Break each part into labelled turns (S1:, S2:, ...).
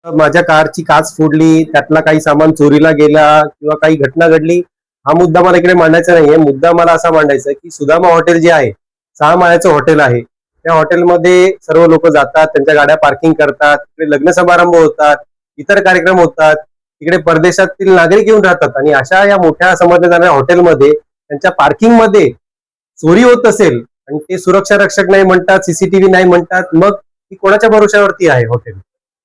S1: माझ्या कारची काच फोडली, त्यातला काही सामान चोरीला गेला किंवा काही घटना घडली, हा मुद्दा मला इकडे मांडायचा नाहीये. मुद्दा मला असा मांडायचा आहे की सुदामा हॉटेल जे आहे, 6 माळ्याचं हॉटेल आहे. त्या हॉटेलमध्ये सर्व लोक जातात, त्यांच्या गाड्या पार्किंग करतात, तिकडे लग्न समारंभ होतात, इतर कार्यक्रम होतात, तिकडे परदेशातील नागरिक येऊन राहतात आणि अशा या मोठ्या समजल्या जाणाऱ्या हॉटेलमध्ये त्यांच्या पार्किंगमध्ये चोरी होत असेल आणि ते सुरक्षा रक्षक नाही म्हणतात, सीसीटीव्ही नाही म्हणतात, मग ती कोणाच्या भरोश्यावरती आहे हॉटेल?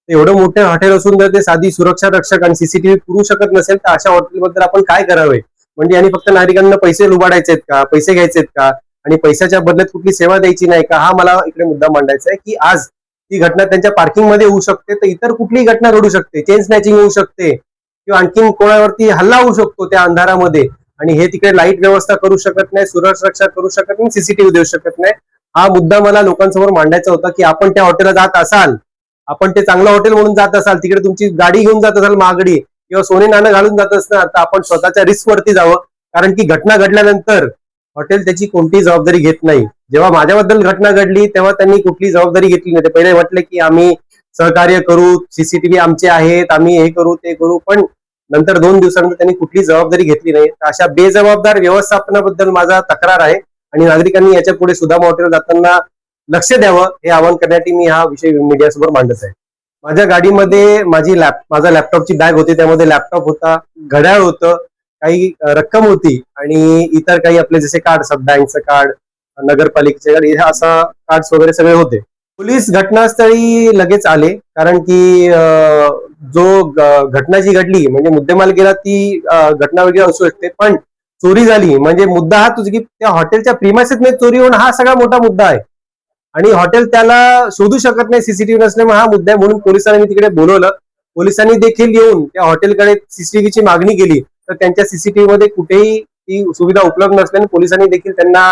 S1: एवढं मोठं हॉटेल असून जर ते साधी सुरक्षा रक्षक आणि सीसीटीव्ही पुरू शकत नसेल तर अशा हॉटेलबद्दल आपण काय करावे? म्हणजे यांनी फक्त नागरिकांना पैसे लुबाडायचे आहेत का, पैसे घ्यायचे आहेत का आणि पैशाच्या बदल्यात कुठली सेवा द्यायची नाही का? हा मला इकडे मुद्दा मांडायचा आहे की आज ती घटना त्यांच्या पार्किंग मध्ये होऊ शकते, तर इतर कुठलीही घटना घडू शकते, चेन स्नॅचिंग होऊ शकते किंवा आणखीन कोणावरती हल्ला होऊ शकतो त्या अंधारामध्ये, आणि हे तिकडे लाईट व्यवस्था करू शकत नाही, सुरक्षा रक्षा करू शकत नाही, सीसीटीव्ही देऊ शकत नाही. हा मुद्दा मला लोकांसमोर मांडायचा होता की आपण त्या हॉटेलला जात असाल, आपण ते चांगलं हॉटेल म्हणून जात असाल, तिकडे तुमची गाडी घेऊन जात असाल महागडी किंवा सोने नाणं घालून जात असणार, तर आपण स्वतःच्या रिस्क वरती जावं. कारण की घटना घडल्यानंतर हॉटेल त्याची कोणतीही जबाबदारी घेत नाही. जेव्हा माझ्याबद्दल घटना घडली तेव्हा त्यांनी कुठली जबाबदारी घेतली नाही. ते पहिले म्हटले की आम्ही सहकार्य करू, सीसीटीव्ही आमचे आहेत, आम्ही हे करू ते करू, पण नंतर 2 दिवसानंतर त्यांनी कुठली जबाबदारी घेतली नाही. अशा बेजबाबदार व्यवस्थापनाबद्दल माझा तक्रार आहे आणि नागरिकांनी याच्या पुढे सुदामा हॉटेल जाताना लक्ष द्यावं हे आवाहन करण्यासाठी मी हा विषय मीडियासमोर मांडत आहे. माझ्या गाडीमध्ये माझा लॅपटॉपची बॅग होती, त्यामध्ये लॅपटॉप होता, घड्याळ होतं, काही रक्कम होती आणि इतर काही आपले जसे कार्ड असतात, बँकचं कार्ड, नगरपालिकेचे कार्ड, हे असा कार्ड्स वगैरे सगळे होते. पोलीस घटनास्थळी लगेच आले कारण की घटना जी घडली म्हणजे मुद्देमाल गेला ती घटना वगैरे असू शकते, पण चोरी झाली म्हणजे मुद्दा हा तुझी की त्या हॉटेलच्या प्रिमाइसेसमध्ये चोरी होणं हा सगळा मोठा मुद्दा आहे आणि हॉटेल त्याला शोधू शकत नाही सीसीटीव्ही नसल्यामुळे हा मुद्दा आहे. म्हणून पोलिसांनी तिकडे बोलवलं. पोलिसांनी देखील येऊन त्या हॉटेलकडे सीसीटीव्हीची मागणी केली, तर त्यांच्या सीसीटीव्ही मध्ये कुठेही ती सुविधा उपलब्ध नसल्याने पोलिसांनी देखील त्यांना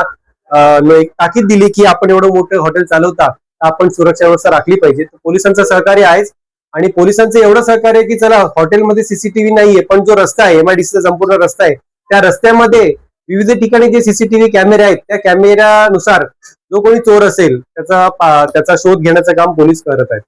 S1: एक ताकीद दिली की आपण एवढं मोठं हॉटेल चालवता, आपण सुरक्षा व्यवस्था राखली पाहिजे. तर पोलिसांचं सहकार्य आहेच आणि पोलिसांचं एवढं सहकार्य की चला हॉटेलमध्ये सीसीटीव्ही नाहीये, पण जो रस्ता आहे, एमआयडीसीचा संपूर्ण रस्ता आहे, त्या रस्त्यामध्ये विविध ठिकाणी जे सीसीटीव्ही कॅमेरे आहेत त्या कॅमेऱ्यानुसार जो कोणी चोर असेल त्याचा शोध घेण्याचं काम पोलीस करत आहेत.